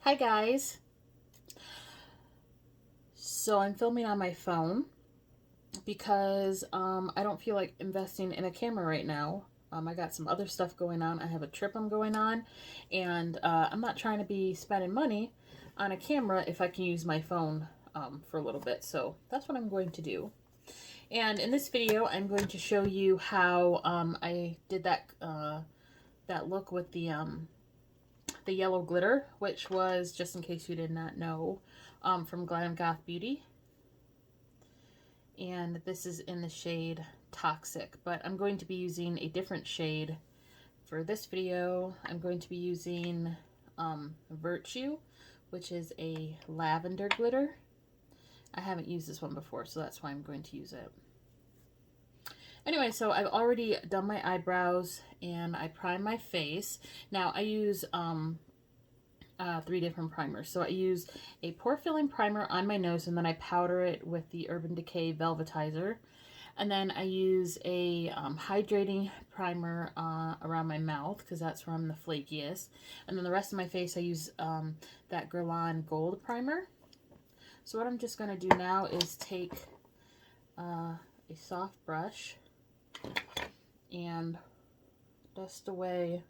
Hi guys. So I'm filming on my phone because I don't feel like investing in a camera right now. I got some other stuff going on. I have a trip I'm going on, and I'm not trying to be spending money on a camera if I can use my phone for a little bit. So that's what I'm going to do. And in this video, I'm going to show you how I did that look with the yellow glitter, which was, just in case you did not know, from Glam Goth Beauty. And this is in the shade Toxic, but I'm going to be using a different shade for this video. I'm going to be using Virtue, which is a lavender glitter. I haven't used this one before, so that's why I'm going to use it. Anyway, so I've already done my eyebrows and I prime my face. Now I use 3 different primers. So I use a pore filling primer on my nose, and then I powder it with the Urban Decay Velvetizer. And then I use a hydrating primer around my mouth, because that's where I'm the flakiest. And then the rest of my face I use that Guerlain Gold primer. So what I'm just going to do now is take a soft brush and dust away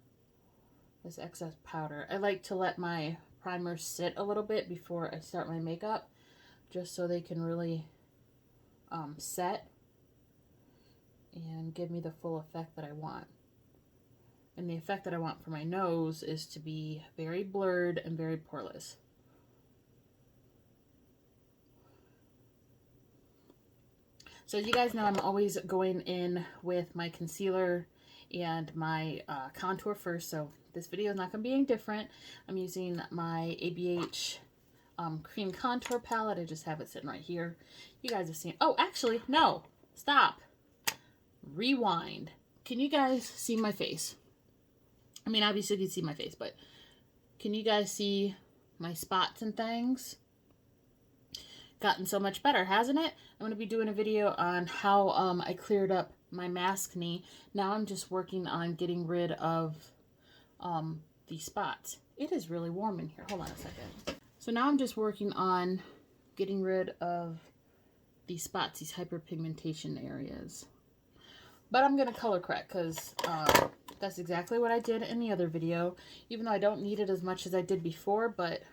this excess powder. I like to let my primer sit a little bit before I start my makeup, just so they can really set and give me the full effect that I want. And the effect that I want for my nose is to be very blurred and very poreless. So as you guys know, I'm always going in with my concealer and my contour first, so this video is not going to be any different. I'm using my ABH cream contour palette. I just have it sitting right here. You guys have seen, oh, actually, no, stop. Rewind. Can you guys see my face? I mean, obviously you can see my face, but can you guys see my spots and things? Gotten so much better, hasn't it? I'm going to be doing a video on how I cleared up my maskne. Now I'm just working on getting rid of these spots. It is really warm in here. Hold on a second. So now I'm just working on getting rid of these spots, these hyperpigmentation areas. But I'm going to color correct because that's exactly what I did in the other video. Even though I don't need it as much as I did before, but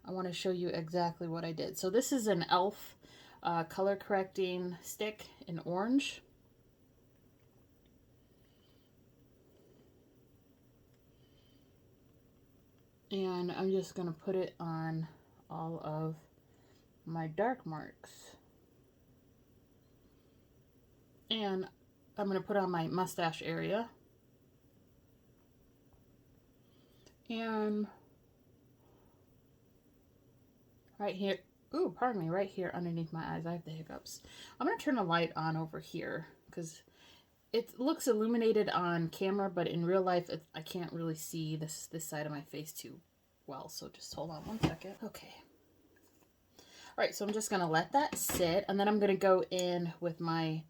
I want to show you exactly what I did. So this is an e.l.f. Color correcting stick in orange. And I'm just going to put it on all of my dark marks. And I'm going to put on my mustache area. And right here, ooh, pardon me, right here underneath my eyes, I have the hiccups. I'm going to turn the light on over here because it looks illuminated on camera, but in real life, I can't really see this side of my face too well. So just hold on one second. Okay. All right, so I'm just going to let that sit, and then I'm going to go in with my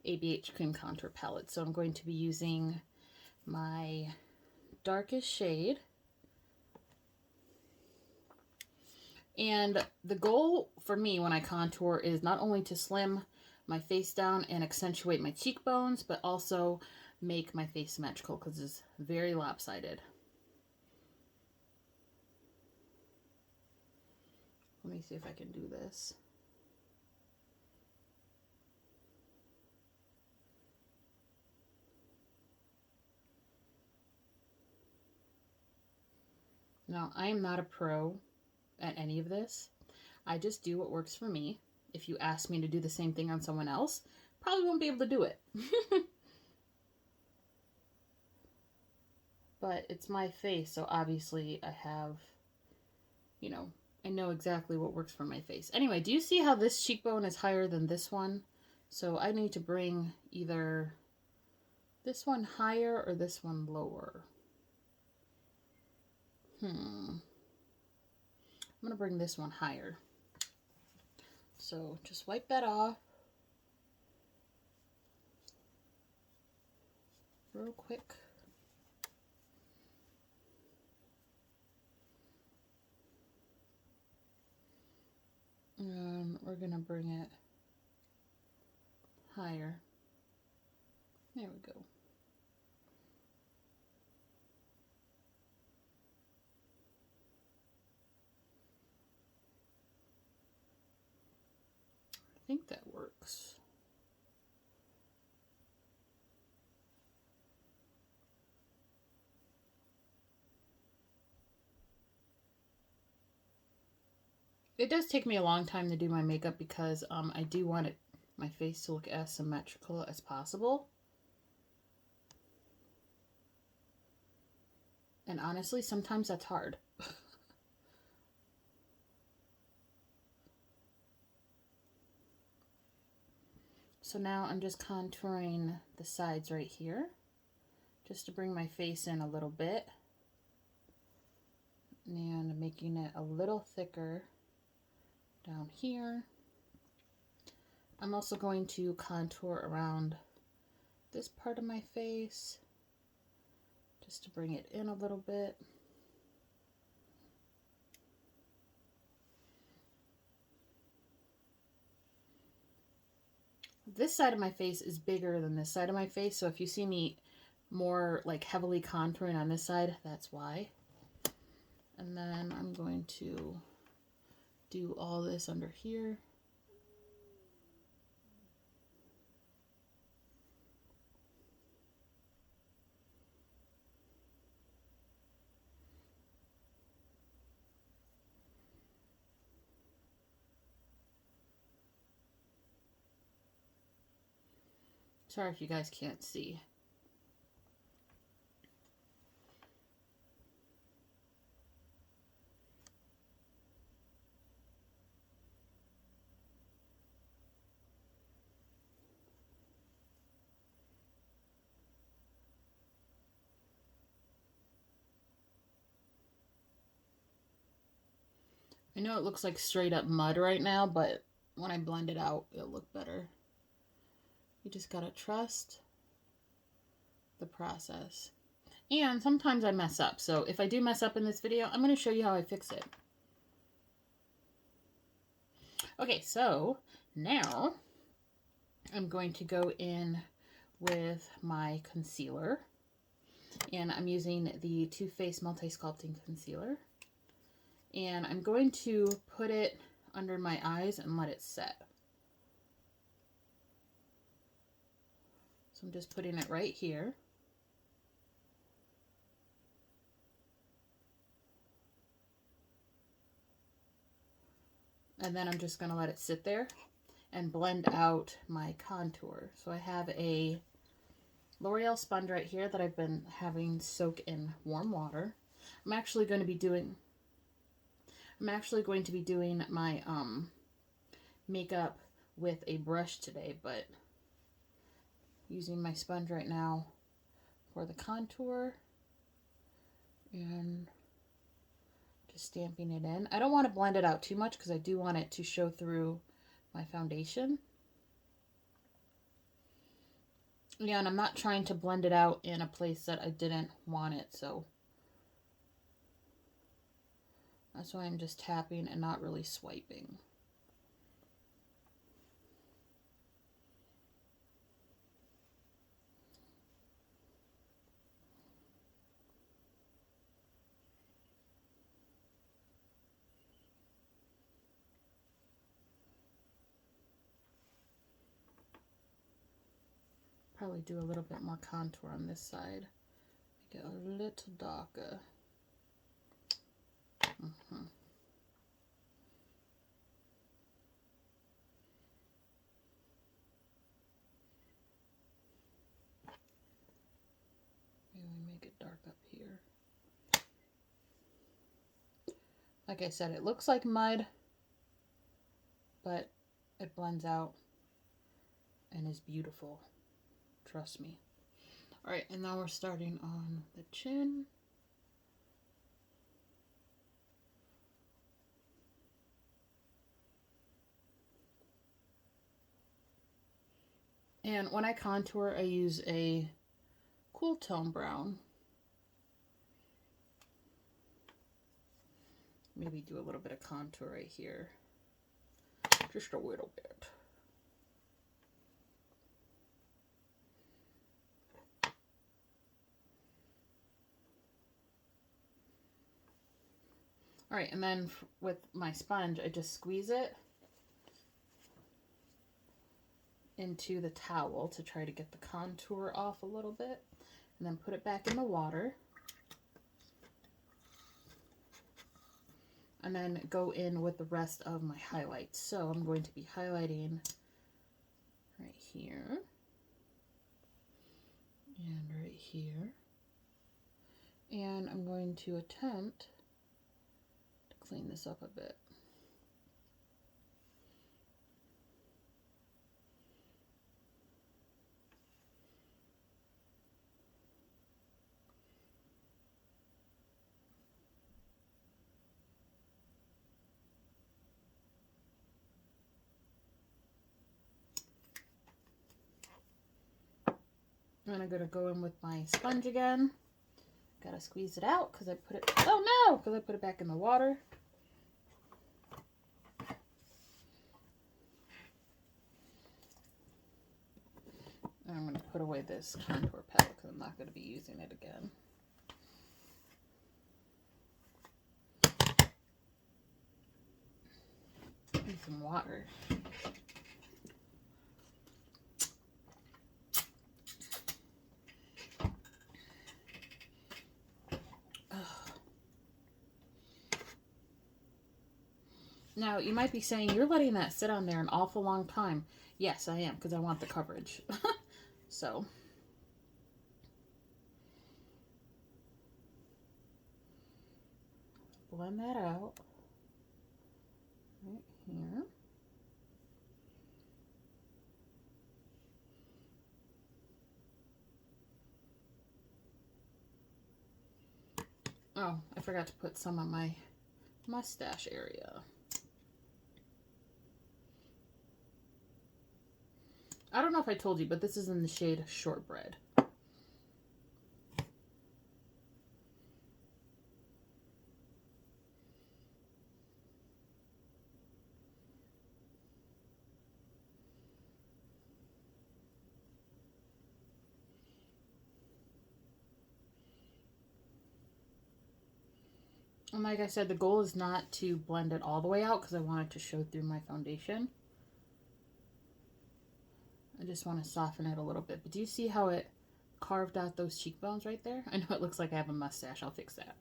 ABH Cream Contour Palette. So I'm going to be using my darkest shade. And the goal for me when I contour is not only to slim my face down and accentuate my cheekbones, but also make my face symmetrical because it's very lopsided. Let me see if I can do this. Now, I am not a pro at any of this. I just do what works for me. If you ask me to do the same thing on someone else, probably won't be able to do it. But it's my face, so obviously I have, you know, I know exactly what works for my face. Anyway, do you see how this cheekbone is higher than this one? So I need to bring either this one higher or this one lower. I'm going to bring this one higher. So just wipe that off real quick. we're going to bring it higher. There we go. I think that works. It does take me a long time to do my makeup because I do want my face to look as symmetrical as possible. And honestly, sometimes that's hard. So now I'm just contouring the sides right here, just to bring my face in a little bit. And making it a little thicker down here. I'm also going to contour around this part of my face just to bring it in a little bit. This side of my face is bigger than this side of my face, so if you see me more like heavily contouring on this side, that's why. And then I'm going to do all this under here. Sorry if you guys can't see. I know it looks like straight up mud right now, but when I blend it out, it'll look better. You just gotta trust the process. And sometimes I mess up, so if I do mess up in this video, I'm gonna show you how I fix it. Okay, so now I'm going to go in with my concealer, and I'm using the Too Faced Multi-Sculpting Concealer. And I'm going to put it under my eyes and let it set. So I'm just putting it right here. And then I'm just going to let it sit there and blend out my contour. So I have a L'Oreal sponge right here that I've been having soak in warm water. I'm actually going to be doing my makeup with a brush today, but using my sponge right now for the contour and just stamping it in. I don't want to blend it out too much because I do want it to show through my foundation. Yeah, and I'm not trying to blend it out in a place that I didn't want it, so that's why I'm just tapping and not really swiping. Probably do a little bit more contour on this side. Make it a little darker. Maybe make it dark up here. Like I said, it looks like mud, but it blends out and is beautiful. Trust me. Alright, and now we're starting on the chin. And when I contour, I use a cool tone brown. Maybe do a little bit of contour right here. just a little bit. All right, and then with my sponge, I just squeeze it into the towel to try to get the contour off a little bit, and then put it back in the water. And then go in with the rest of my highlights. So I'm going to be highlighting right here and right here. And I'm going to attempt to clean this up a bit. And I'm going to go in with my sponge again. Gotta squeeze it out because I put it, oh no, because I put it back in the water. And I'm going to put away this contour palette because I'm not going to be using it again. Need some water. Now, you might be saying, you're letting that sit on there an awful long time. Yes, I am, because I want the coverage. So. Blend that out. Right here. Oh, I forgot to put some on my mustache area. I don't know if I told you, but this is in the shade Shortbread. And like I said, the goal is not to blend it all the way out because I want it to show through my foundation. I just want to soften it a little bit. But do you see how it carved out those cheekbones right there? I know it looks like I have a mustache. I'll fix that.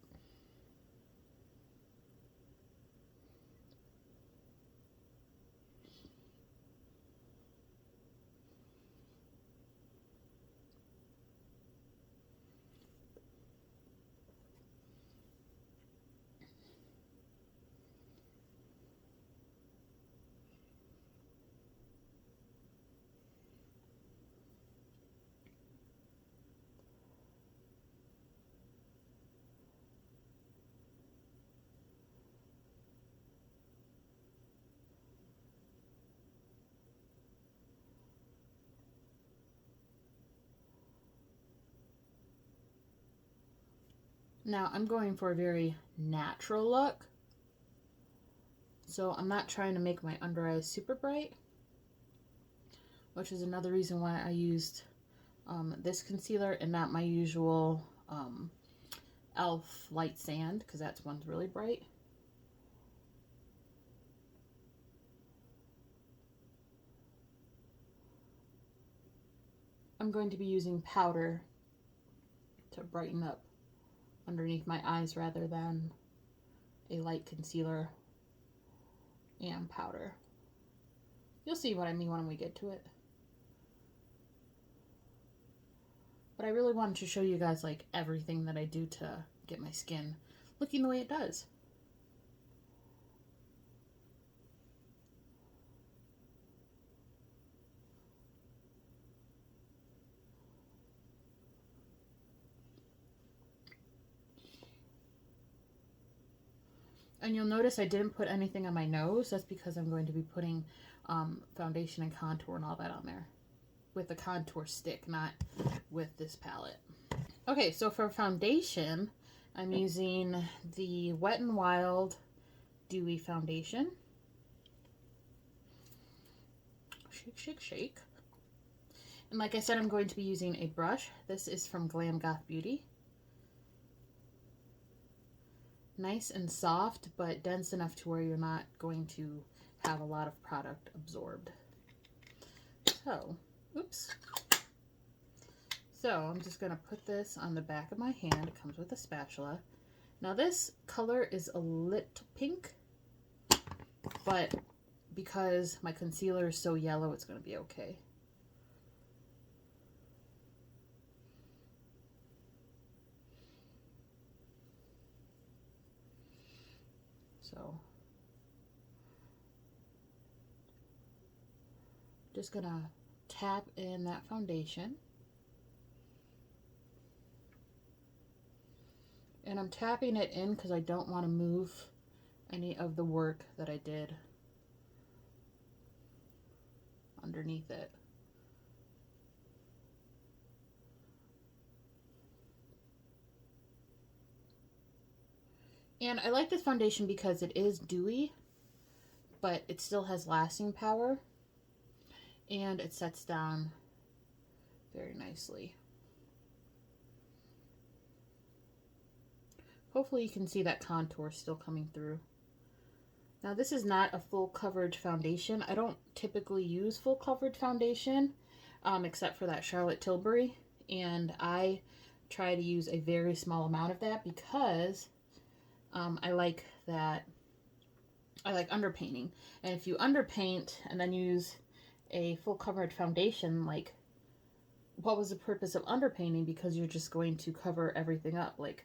Now I'm going for a very natural look. So I'm not trying to make my under eyes super bright, which is another reason why I used this concealer and not my usual e.l.f. light sand, because that one's really bright. I'm going to be using powder to brighten up underneath my eyes rather than a light concealer and powder. You'll see what I mean when we get to it. But I really wanted to show you guys like everything that I do to get my skin looking the way it does. And you'll notice I didn't put anything on my nose. That's because I'm going to be putting foundation and contour and all that on there with the contour stick, not with this palette. Okay, so for foundation, I'm using the Wet n Wild Dewy Foundation. shake, shake, shake. And like I said, I'm going to be using a brush. This is from Glam Goth Beauty. Nice and soft, but dense enough to where you're not going to have a lot of product absorbed. So, oops. So I'm just going to put this on the back of my hand. It comes with a spatula. Now this color is a little pink, but because my concealer is so yellow, it's going to be okay. So just going to tap in that foundation. And I'm tapping it in because I don't want to move any of the work that I did underneath it. And I like this foundation because it is dewy, but it still has lasting power, and it sets down very nicely. Hopefully you can see that contour still coming through. Now this is not a full coverage foundation. I don't typically use full coverage foundation, except for that Charlotte Tilbury, and I try to use a very small amount of that because I like underpainting. And if you underpaint and then use a full coverage foundation, like, what was the purpose of underpainting? Because you're just going to cover everything up, like,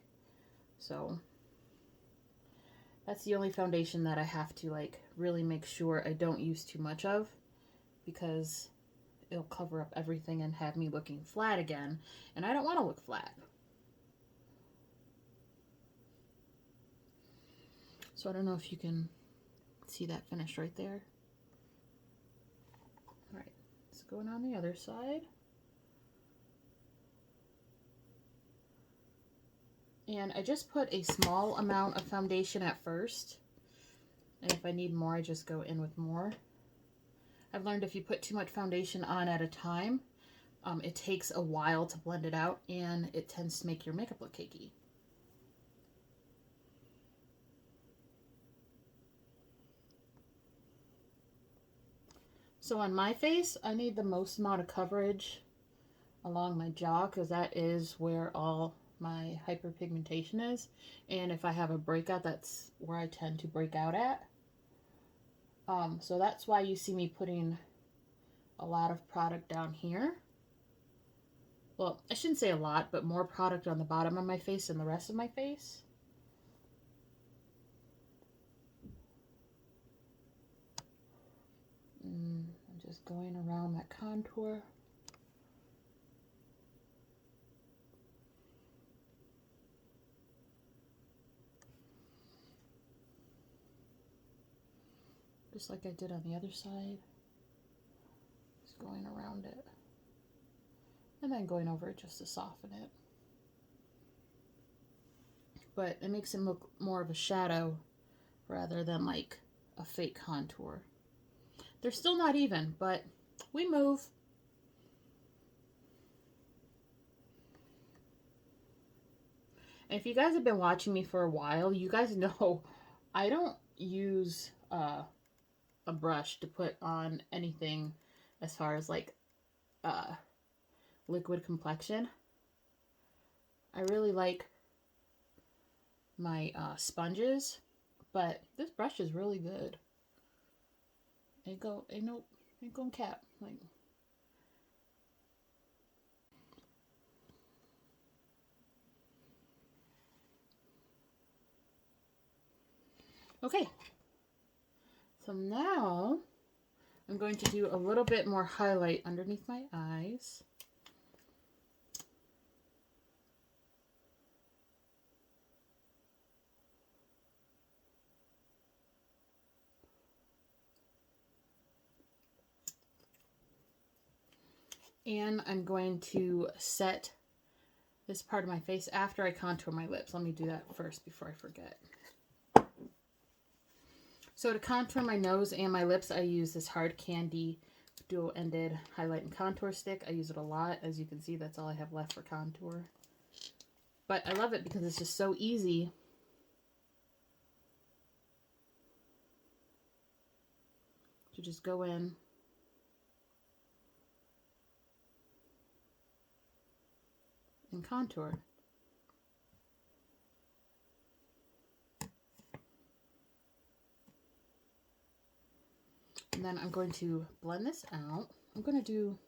so that's the only foundation that I have to, like, really make sure I don't use too much of, because it'll cover up everything and have me looking flat again, and I don't want to look flat. So I don't know if you can see that finish right there. All right, it's going on the other side. And I just put a small amount of foundation at first, and if I need more, I just go in with more. I've learned if you put too much foundation on at a time, it takes a while to blend it out, and it tends to make your makeup look cakey. So on my face, I need the most amount of coverage along my jaw, because that is where all my hyperpigmentation is, and if I have a breakout, that's where I tend to break out at. So that's why you see me putting a lot of product down here. Well, I shouldn't say a lot, but more product on the bottom of my face than the rest of my face. I'm just going around that contour. Just like I did on the other side. Just going around it. And then going over it just to soften it. But it makes it look more of a shadow rather than like a fake contour. They're still not even, but we move. And if you guys have been watching me for a while, you guys know I don't use a brush to put on anything as far as like liquid complexion. I really like my sponges, but this brush is really good. Ain't gonna cap, like. Okay, so now I'm going to do a little bit more highlight underneath my eyes. And I'm going to set this part of my face after I contour my lips. Let me do that first before I forget. So to contour my nose and my lips, I use this Hard Candy dual-ended highlight and contour stick. I use it a lot. As you can see, that's all I have left for contour. But I love it because it's just so easy to just go in and contour. And then I'm going to blend this out. I'm going to do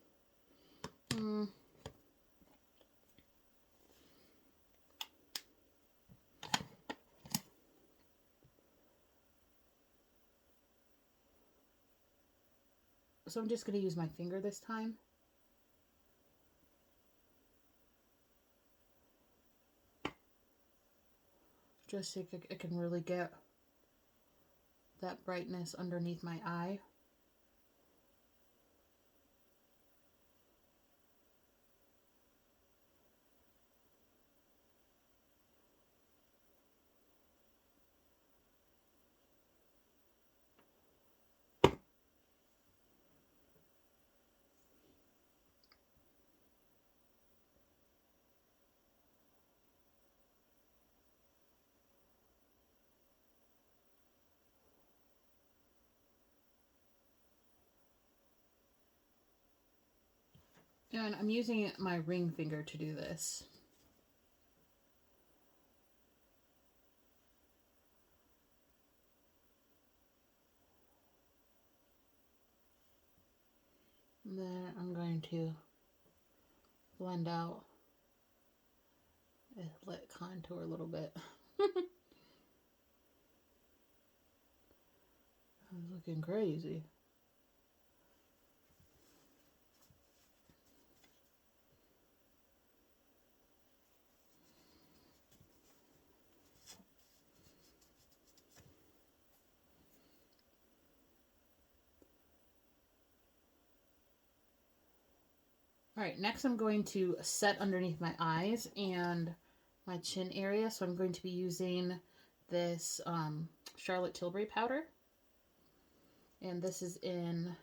so I'm just going to use my finger this time. Just so I can really get that brightness underneath my eye. And I'm using my ring finger to do this. And then I'm going to blend out and let contour a little bit. I was looking crazy. Alright, next I'm going to set underneath my eyes and my chin area. So I'm going to be using this Charlotte Tilbury powder. And this is in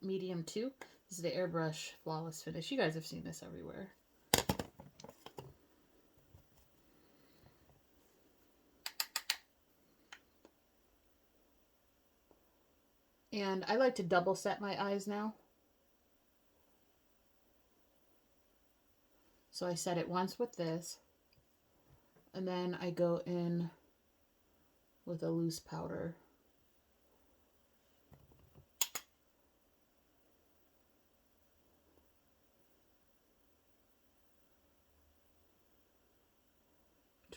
medium 2. This is the Airbrush Flawless Finish. You guys have seen this everywhere. And I like to double set my eyes now. So I set it once with this, and then I go in with a loose powder.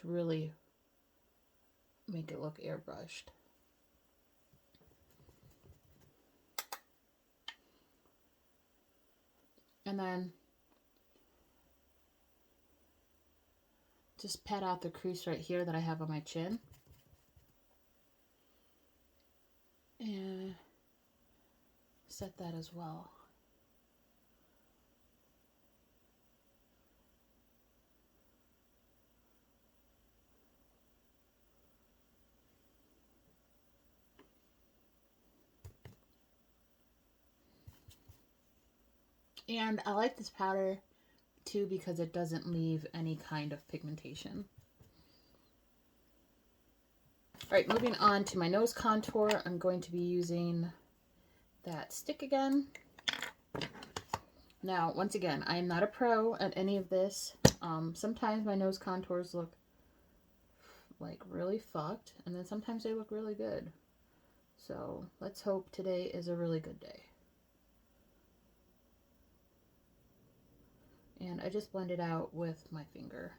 To really make it look airbrushed. And then just pat out the crease right here that I have on my chin. And set that as well. And I like this powder too because it doesn't leave any kind of pigmentation. Alright, moving on to my nose contour, I'm going to be using that stick again. Now, once again, I am not a pro at any of this. Sometimes my nose contours look like really fucked, and then sometimes they look really good. So let's hope today is a really good day. And I just blend it out with my finger.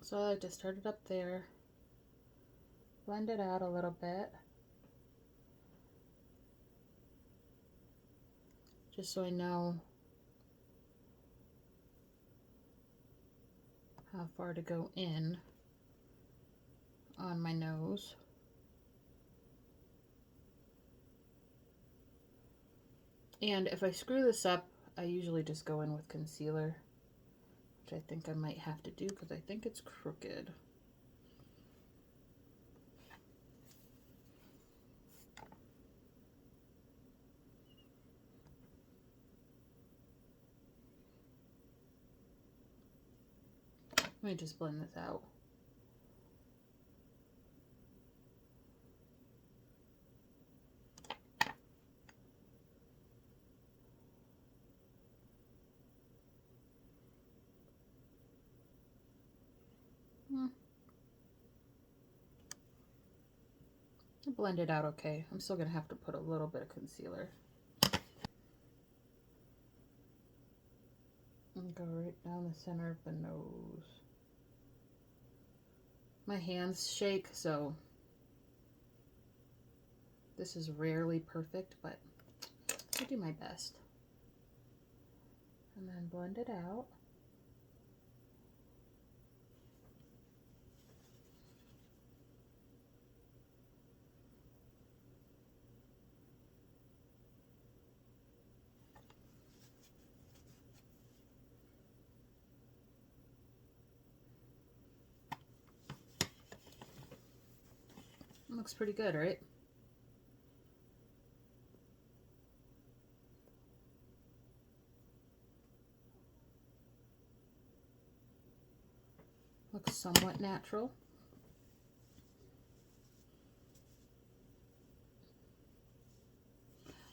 So I just start it up there, blend it out a little bit, just so I know how far to go in on my nose. And if I screw this up, I usually just go in with concealer, which I think I might have to do because I think it's crooked. Let me just blend this out. Blend it out okay. I'm still gonna have to put a little bit of concealer. And go right down the center of the nose. My hands shake, so this is rarely perfect, but I do my best. And then blend it out. Looks pretty good, right? Looks somewhat natural.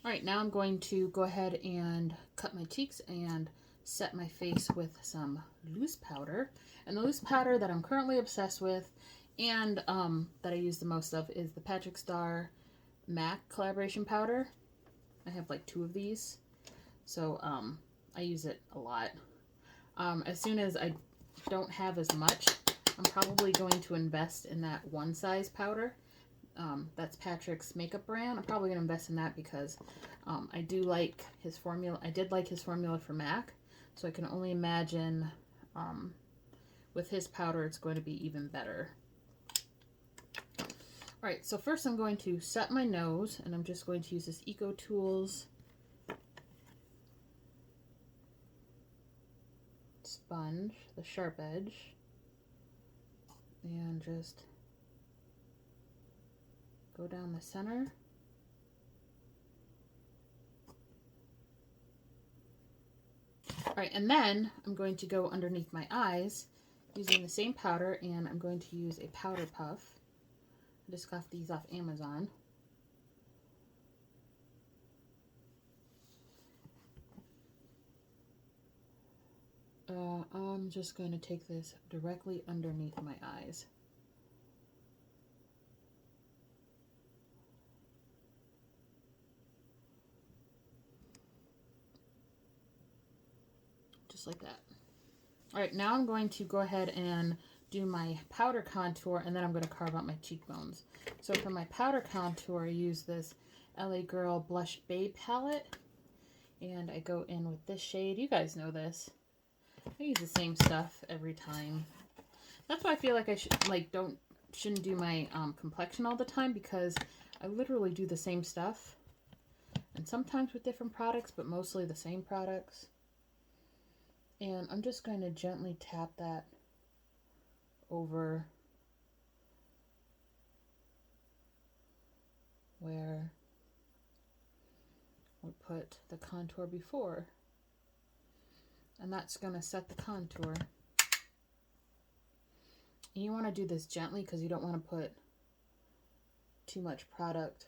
All right, now I'm going to go ahead and cut my cheeks and set my face with some loose powder. And the loose powder that I'm currently obsessed with and that I use the most of is the Patrick Star MAC collaboration powder. I have like 2 of these, so I use it a lot. As soon as I don't have as much, I'm probably going to invest in that one size powder. That's Patrick's makeup brand. I'm probably going to invest in that because I do like his formula. I did like his formula for MAC, so I can only imagine with his powder it's going to be even better. Alright, so first I'm going to set my nose, and I'm just going to use this Eco Tools sponge, the sharp edge, and just go down the center. Alright, and then I'm going to go underneath my eyes using the same powder, and I'm going to use a powder puff. I just got these off Amazon. I'm just going to take this directly underneath my eyes. Just like that. Alright, now I'm going to go ahead and do my powder contour, and then I'm going to carve out my cheekbones. So for my powder contour, I use this LA Girl Blush Babe palette, and I go in with this shade. You guys know this. I use the same stuff every time. That's why I feel like I shouldn't do my complexion all the time, because I literally do the same stuff, and sometimes with different products, but mostly the same products. And I'm just going to gently tap that over where we put the contour before. And that's going to set the contour. And you want to do this gently because you don't want to put too much product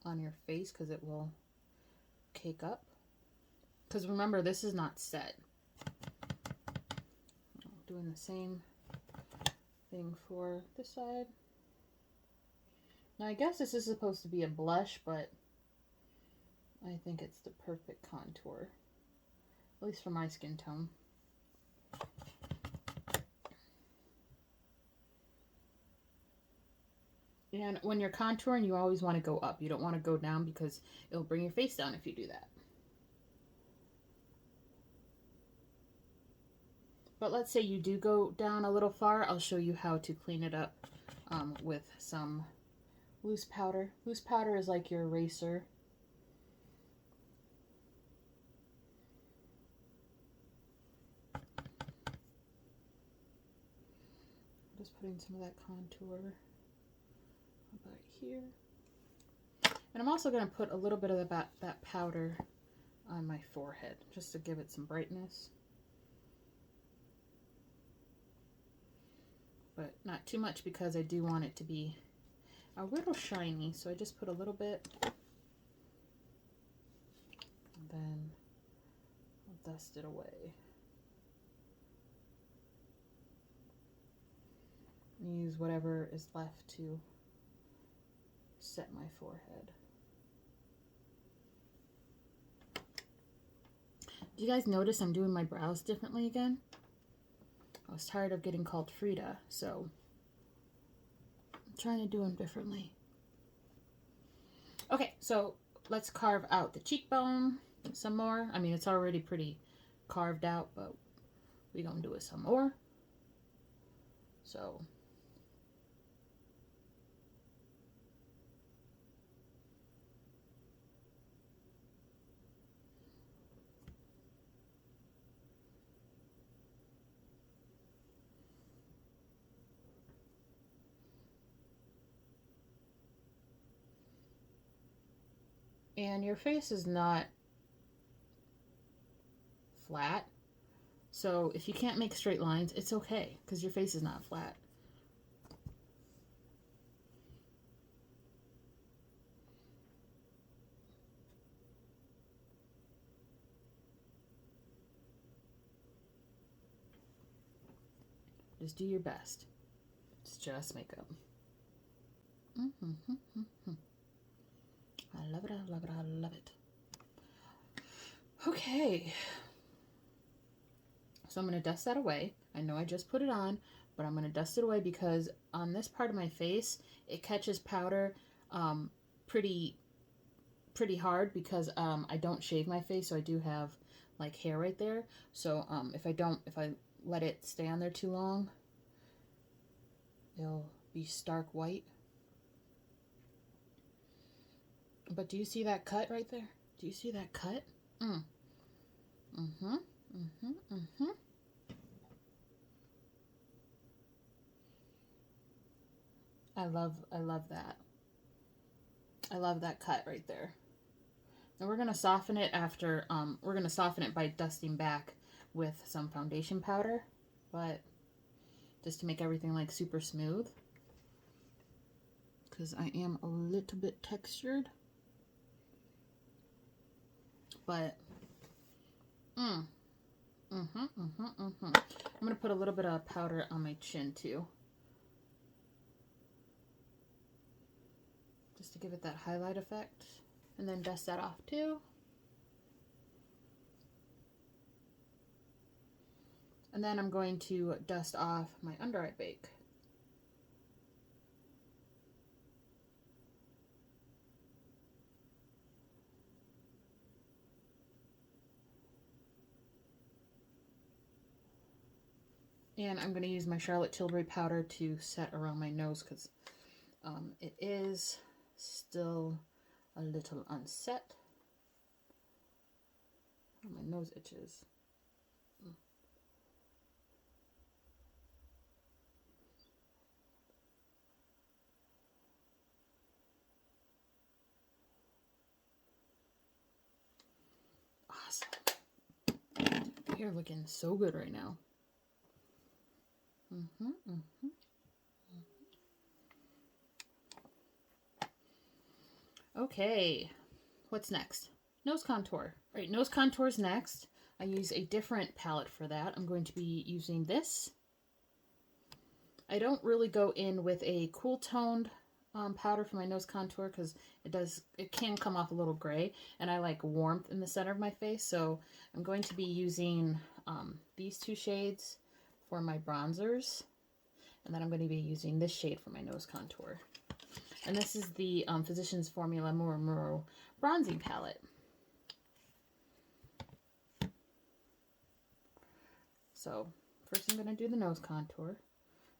on your face because it will cake up. Because remember, this is not set. Doing the same thing for this side. Now I guess this is supposed to be a blush, but I think it's the perfect contour. At least for my skin tone. And when you're contouring, you always want to go up. You don't want to go down because it'll bring your face down if you do that. But let's say you do go down a little far, I'll show you how to clean it up with some loose powder. Loose powder is like your eraser. Just putting some of that contour about here. And I'm also going to put a little bit of that powder on my forehead, just to give it some brightness. But not too much, because I do want it to be a little shiny, so I just put a little bit. And then I'll dust it away. Use whatever is left to set my forehead. Do you guys notice I'm doing my brows differently again? I was tired of getting called Frida, so I'm trying to do them differently. Okay, so let's carve out the cheekbone some more. I mean, it's already pretty carved out, but we're gonna do it some more. So and your face is not flat, so if you can't make straight lines, it's okay, because your face is not flat. Just do your best. It's just makeup. I love it, I love it, I love it. Okay. So I'm going to dust that away. I know I just put it on, but I'm going to dust it away because on this part of my face, it catches powder pretty hard, because I don't shave my face, so I do have like hair right there. So if I let it stay on there too long, it'll be stark white. But do you see that cut right there? Do you see that cut? I love that. I love that cut right there. And we're gonna soften it after, we're gonna soften it by dusting back with some foundation powder, but just to make everything like super smooth, because I am a little bit textured. But I'm gonna put a little bit of powder on my chin too, just to give it that highlight effect, and then dust that off too. And then I'm going to dust off my under eye bake. And I'm going to use my Charlotte Tilbury powder to set around my nose, because it is still a little unset. Oh, my nose itches. Awesome. You're looking so good right now. Okay, what's next? Nose contour. All right, nose contour is next. I use a different palette for that. I'm going to be using this. I don't really go in with a cool toned powder for my nose contour, because it can come off a little gray, and I like warmth in the center of my face. So I'm going to be using these two shades for my bronzers, and then I'm going to be using this shade for my nose contour. And this is the Physicians Formula Muro bronzing palette. So first I'm going to do the nose contour,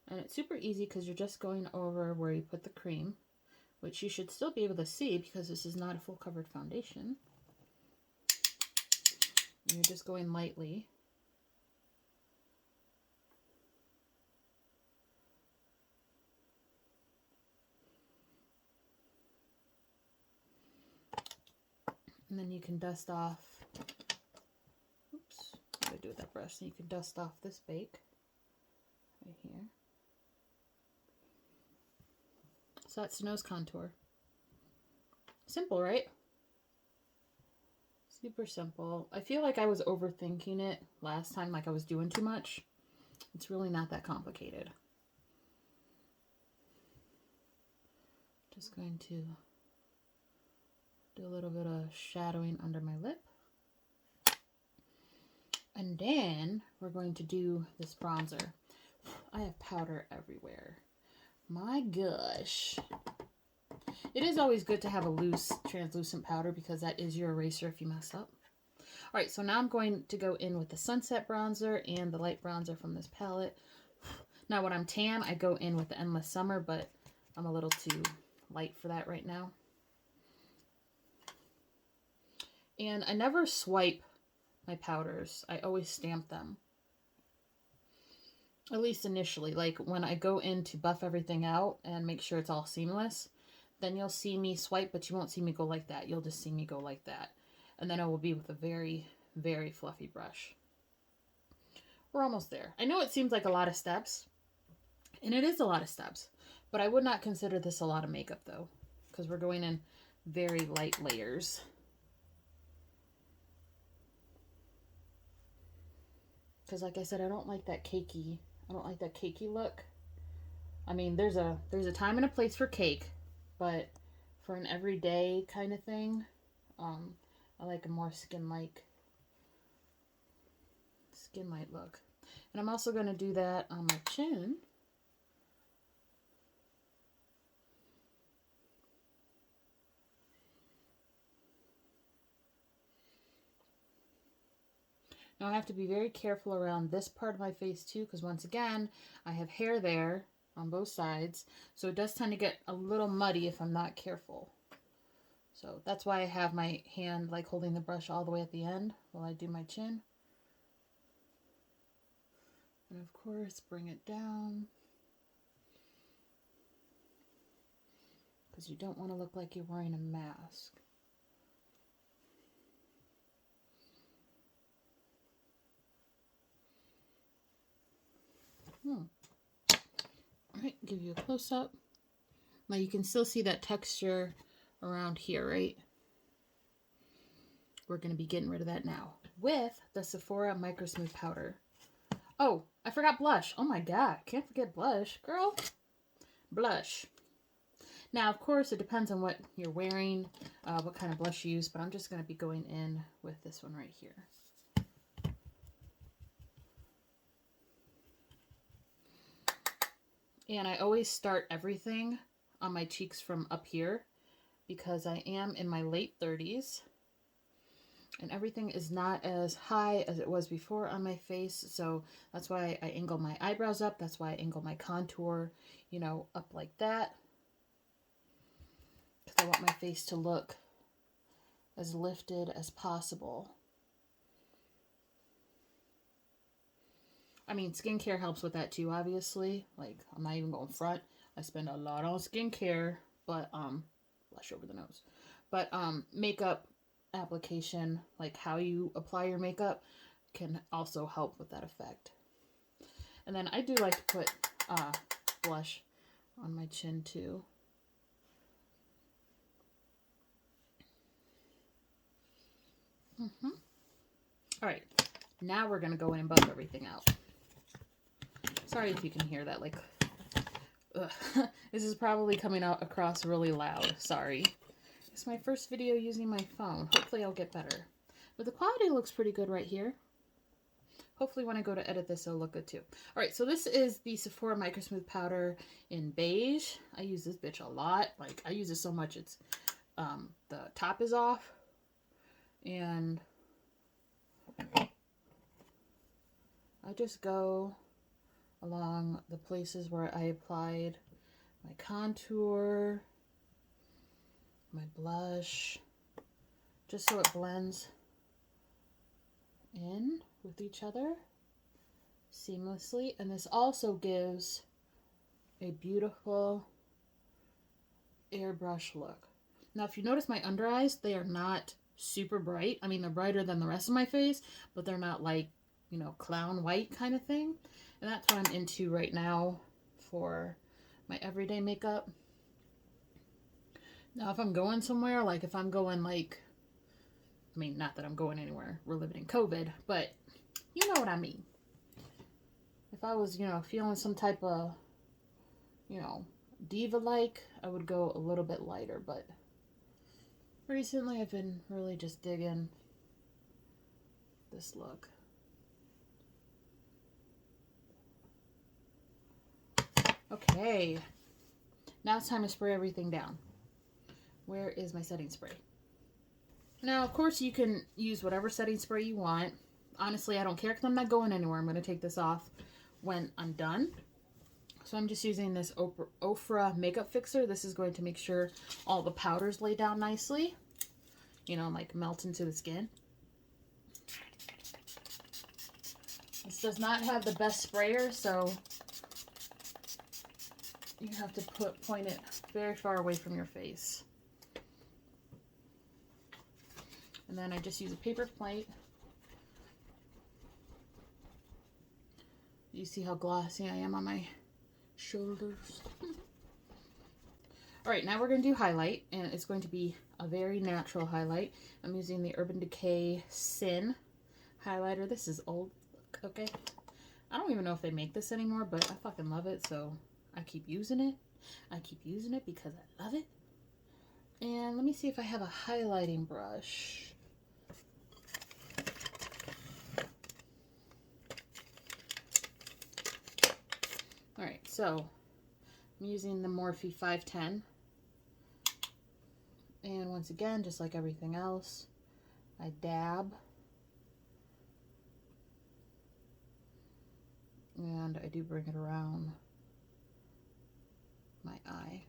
and it's super easy because you're just going over where you put the cream, which you should still be able to see because this is not a full covered foundation. And you're just going lightly And then you can dust off, oops, what do I do with that brush? So you can dust off this bake right here. So that's the nose contour. Simple, right? Super simple. I feel like I was overthinking it last time, like I was doing too much. It's really not that complicated. Just going to do a little bit of shadowing under my lip. And then we're going to do this bronzer. I have powder everywhere. My gosh. It is always good to have a loose translucent powder because that is your eraser if you mess up. All right, so now I'm going to go in with the Sunset bronzer and the light bronzer from this palette. Now when I'm tan, I go in with the Endless Summer, but I'm a little too light for that right now. And I never swipe my powders. I always stamp them. At least initially, like when I go in to buff everything out and make sure it's all seamless, then you'll see me swipe, but you won't see me go like that. You'll just see me go like that. And then it will be with a very, very fluffy brush. We're almost there. I know it seems like a lot of steps, and it is a lot of steps, but I would not consider this a lot of makeup though, because we're going in very light layers. Because like I said, I don't like that cakey look. I mean, there's a time and a place for cake, but for an everyday kind of thing, I like a more skin-like look. And I'm also going to do that on my chin. Now I have to be very careful around this part of my face too, because once again, I have hair there on both sides, so it does tend to get a little muddy if I'm not careful. So that's why I have my hand like holding the brush all the way at the end while I do my chin. And of course, bring it down. Because you don't want to look like you're wearing a mask. All right, give you a close-up. Now you can still see that texture around here, right? We're going to be getting rid of that now with the Sephora Micro Smooth Powder. Oh, I forgot blush. Oh my god, can't forget blush, girl. Blush. Now, of course, it depends on what you're wearing, what kind of blush you use, but I'm just going to be going in with this one right here. And I always start everything on my cheeks from up here because I am in my late 30s and everything is not as high as it was before on my face. So that's why I angle my eyebrows up. That's why I angle my contour, you know, up like that. Because I want my face to look as lifted as possible. I mean, skincare helps with that too, obviously. Like, I'm not even going front. I spend a lot on skincare, but, blush over the nose. But, makeup application, like how you apply your makeup, can also help with that effect. And then I do like to put, blush on my chin too. All right, now we're going to go in and buff everything out. Sorry if you can hear that, like, this is probably coming out across really loud. Sorry. It's my first video using my phone. Hopefully I'll get better. But the quality looks pretty good right here. Hopefully when I go to edit this, it'll look good too. All right, so this is the Sephora Micro Smooth Powder in beige. I use this bitch a lot. Like, I use it so much, it's, the top is off. And I just go along the places where I applied my contour, my blush, just so it blends in with each other seamlessly. And this also gives a beautiful airbrush look. Now, if you notice my under eyes, they are not super bright. I mean, they're brighter than the rest of my face, but they're not like, you know, clown white kind of thing. And that's what I'm into right now for my everyday makeup. Now, if I'm going somewhere, like if I'm going like, I mean, not that I'm going anywhere, we're living in COVID, but you know what I mean. If I was, you know, feeling some type of, you know, diva-like, I would go a little bit lighter, but recently I've been really just digging this look. Okay, now it's time to spray everything down. Where is my setting spray? Now, of course, you can use whatever setting spray you want. Honestly, I don't care because I'm not going anywhere. I'm going to take this off when I'm done. So I'm just using this Ofra makeup fixer. This is going to make sure all the powders lay down nicely. You know, like melt into the skin. This does not have the best sprayer, so you have to point it very far away from your face. And then I just use a paper plate. You see how glossy I am on my shoulders. Alright, now we're going to do highlight, and it's going to be a very natural highlight. I'm using the Urban Decay Sin highlighter. This is old, okay? I don't even know if they make this anymore, but I fucking love it, so I keep using it. I keep using it because I love it. And let me see if I have a highlighting brush. Alright, so I'm using the Morphe 510. And once again, just like everything else, I dab. And I do bring it around my eye.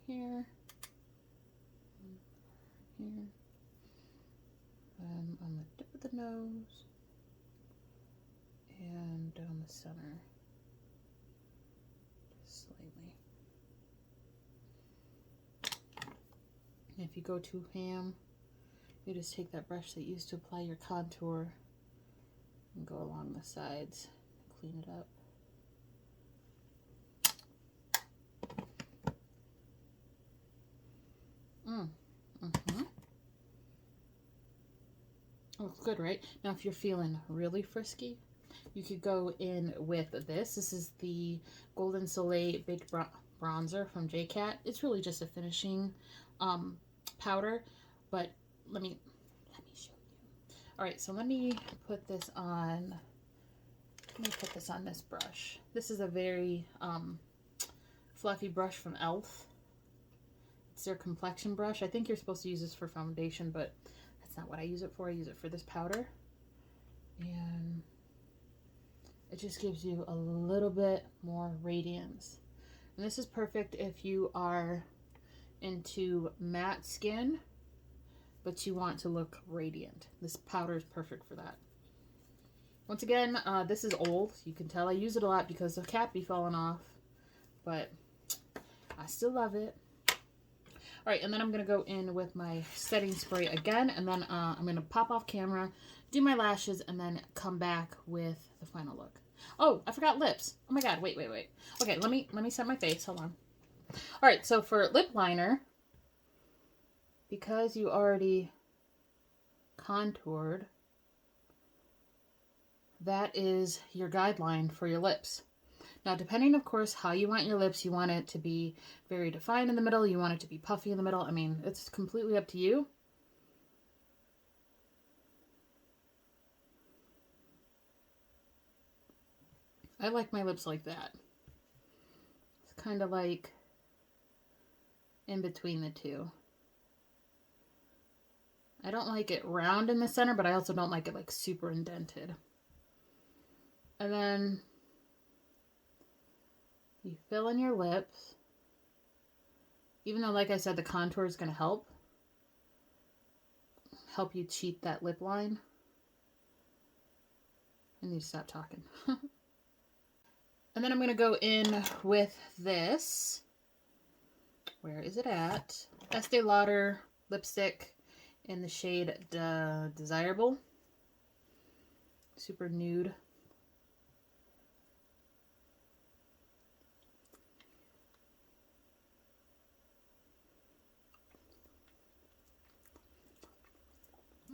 Here, and on the tip of the nose, and down the center, just slightly. And if you go too ham, you just take that brush that you used to apply your contour and go along the sides, clean it up. Oh, it's good, right? Now, if you're feeling really frisky, you could go in with this. This is the Golden Soleil Baked Bronzer from JCat. It's really just a finishing powder, but let me show you. All right, so let me put this on. Let me put this on this brush. This is a very fluffy brush from e.l.f. It's their Complexion brush. I think you're supposed to use this for foundation, but that's not what I use it for. I use it for this powder. And it just gives you a little bit more radiance. And this is perfect if you are into matte skin, but you want to look radiant. This powder is perfect for that. Once again, this is old. You can tell I use it a lot because the cap be falling off, but I still love it. All right, and then I'm going to go in with my setting spray again, and then I'm going to pop off camera, do my lashes, and then come back with the final look. Oh, I forgot lips. Oh my god, wait. Okay, let me set my face. Hold on. All right, so for lip liner, because you already contoured, that is your guideline for your lips. Now, depending, of course, how you want your lips, you want it to be very defined in the middle, you want it to be puffy in the middle. I mean, it's completely up to you. I like my lips like that. It's kind of like in between the two. I don't like it round in the center, but I also don't like it like super indented. And then you fill in your lips. Even though, like I said, the contour is going to help you cheat that lip line. I need to stop talking. And then I'm going to go in with this. Where is it at? Estee Lauder lipstick in the shade Desirable. Super nude.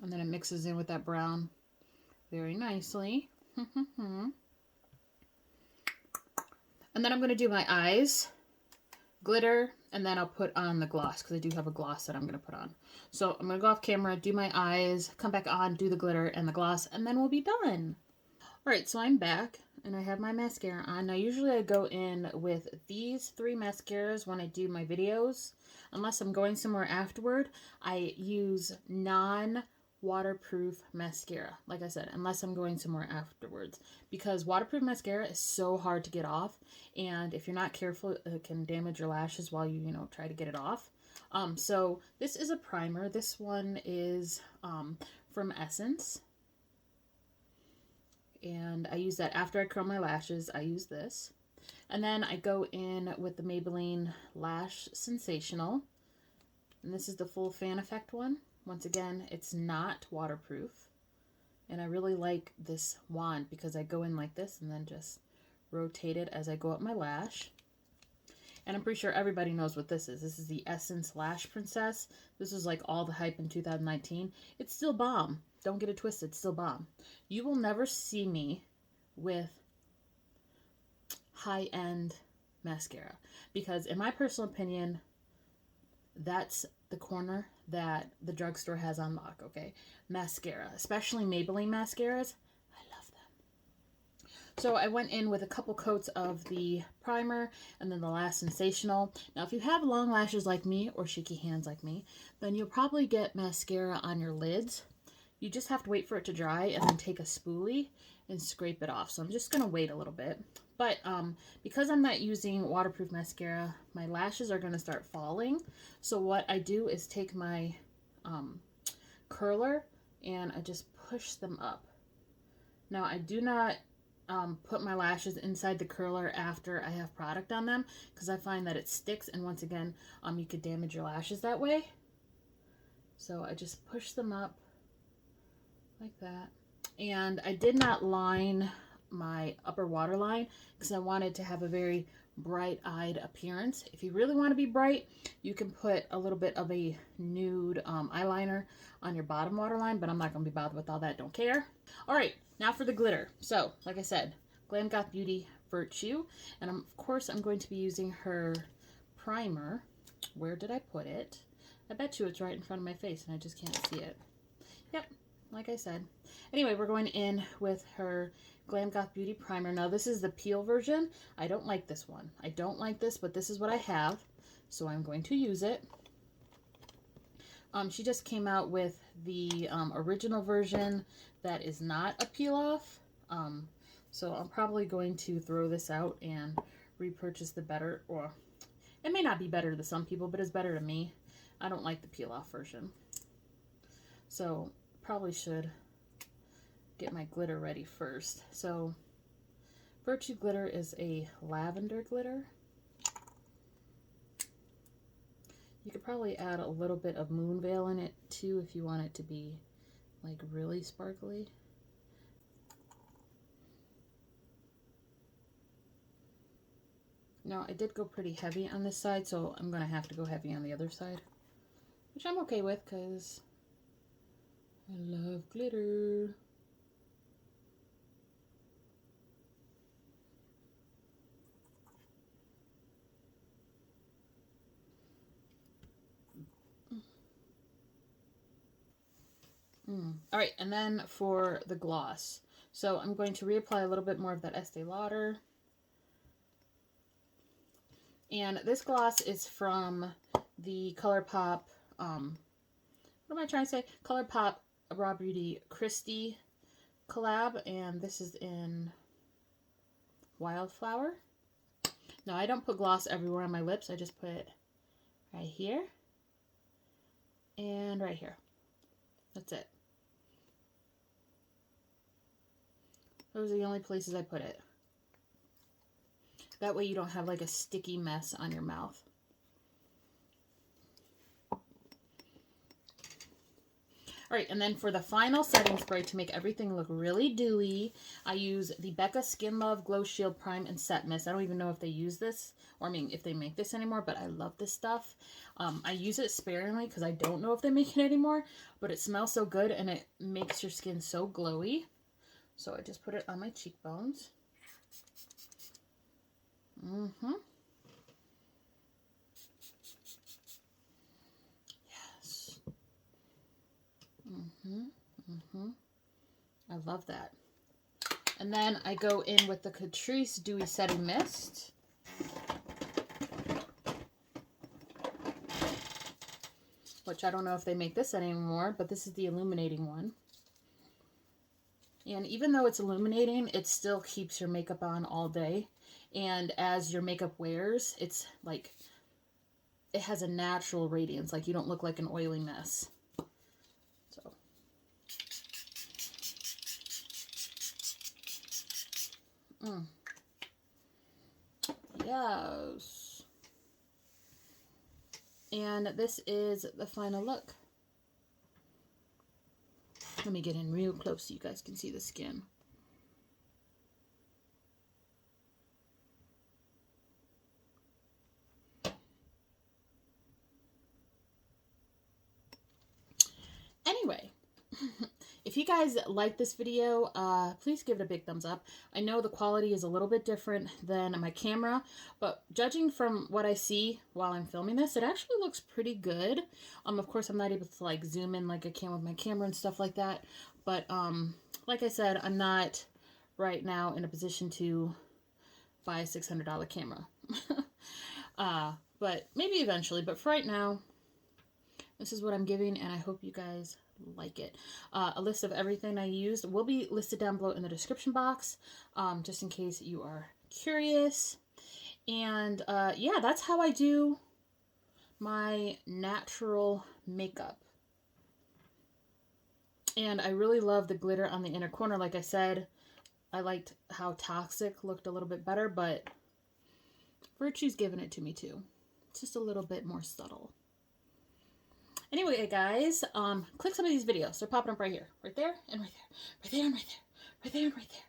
And then it mixes in with that brown very nicely. And then I'm going to do my eyes, glitter, and then I'll put on the gloss because I do have a gloss that I'm going to put on. So I'm going to go off camera, do my eyes, come back on, do the glitter and the gloss, and then we'll be done. Alright, so I'm back and I have my mascara on. Now usually I go in with these 3 mascaras when I do my videos. Unless I'm going somewhere afterward, I use non-waterproof mascara. Like I said, unless I'm going somewhere afterwards. Because waterproof mascara is so hard to get off. And if you're not careful, it can damage your lashes while you try to get it off. So this is a primer. This one is from Essence. And I use that after I curl my lashes. I use this. And then I go in with the Maybelline Lash Sensational. And this is the full fan effect one. Once again, it's not waterproof. And I really like this wand because I go in like this and then just rotate it as I go up my lash. And I'm pretty sure everybody knows what this is. This is the Essence Lash Princess. This was like all the hype in 2019. It's still bomb. Don't get it twisted. It's still bomb. You will never see me with high-end mascara because in my personal opinion, that's the corner that the drugstore has on lock, okay? Mascara, especially Maybelline mascaras. I love them. So I went in with a couple coats of the primer and then the Lash Sensational. Now, if you have long lashes like me or shaky hands like me, then you'll probably get mascara on your lids. You just have to wait for it to dry and then take a spoolie and scrape it off. So I'm just going to wait a little bit. But because I'm not using waterproof mascara, my lashes are going to start falling. So what I do is take my curler and I just push them up. Now I do not put my lashes inside the curler after I have product on them because I find that it sticks, and once again you could damage your lashes that way. So I just push them up like that. And I did not line my upper waterline because I wanted to have a very bright-eyed appearance. If you really want to be bright, you can put a little bit of a nude eyeliner on your bottom waterline, but I'm not going to be bothered with all that. Don't care. All right, now for the glitter. So, like I said, Glam Goth Beauty Virtue, and of course I'm going to be using her primer. Where did I put it? I bet you it's right in front of my face and I just can't see it. Yep, like I said. Anyway, we're going in with her Glam Goth Beauty Primer. Now, this is the peel version. I don't like this one. I don't like this, but this is what I have, so I'm going to use it. She just came out with the original version that is not a peel-off. So I'm probably going to throw this out and repurchase the better, or it may not be better to some people, but it's better to me. I don't like the peel-off version. So probably should get my glitter ready first. So Virtue glitter is a lavender glitter. You could probably add a little bit of Moonveil in it too if you want it to be like really sparkly. Now I did go pretty heavy on this side, so I'm going to have to go heavy on the other side, which I'm okay with because I love glitter. All right, and then for the gloss. So I'm going to reapply a little bit more of that Estee Lauder. And this gloss is from the ColourPop, what am I trying to say? ColourPop Raw Beauty Christie collab, and this is in Wildflower. Now, I don't put gloss everywhere on my lips. I just put it right here, and right here. That's it. Those are the only places I put it. That way you don't have like a sticky mess on your mouth. All right, and then for the final setting spray to make everything look really dewy, I use the Becca Skin Love Glow Shield Prime and Set Mist. I don't even know if they use this, or I mean if they make this anymore, but I love this stuff. I use it sparingly because I don't know if they make it anymore, but it smells so good and it makes your skin so glowy. So I just put it on my cheekbones. Yes. I love that. And then I go in with the Catrice Dewy Setting Mist. Which I don't know if they make this anymore, but this is the illuminating one. And even though it's illuminating, it still keeps your makeup on all day. And as your makeup wears, it's like, it has a natural radiance. Like you don't look like an oily mess. So. Yes. And this is the final look. Let me get in real close so you guys can see the skin. Anyway, if you guys like this video, please give it a big thumbs up. I know the quality is a little bit different than my camera, but judging from what I see while I'm filming this, it actually looks pretty good. Of course, I'm not able to like zoom in like I can with my camera and stuff like that. But like I said, I'm not right now in a position to buy a $600 camera. But maybe eventually. But for right now, this is what I'm giving, and I hope you guys like it. A list of everything I used will be listed down below in the description box, just in case you are curious. And yeah, that's how I do my natural makeup. And I really love the glitter on the inner corner. Like I said, I liked how Toxic looked a little bit better, but Virtue's giving it to me too. It's just a little bit more subtle. Anyway, guys, click some of these videos. They're popping up right here, right there, and right there, right there, and right there, right there, and right there.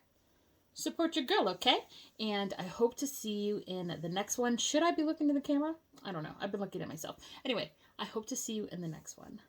Support your girl, okay? And I hope to see you in the next one. Should I be looking to the camera? I don't know. I've been looking at myself. Anyway, I hope to see you in the next one.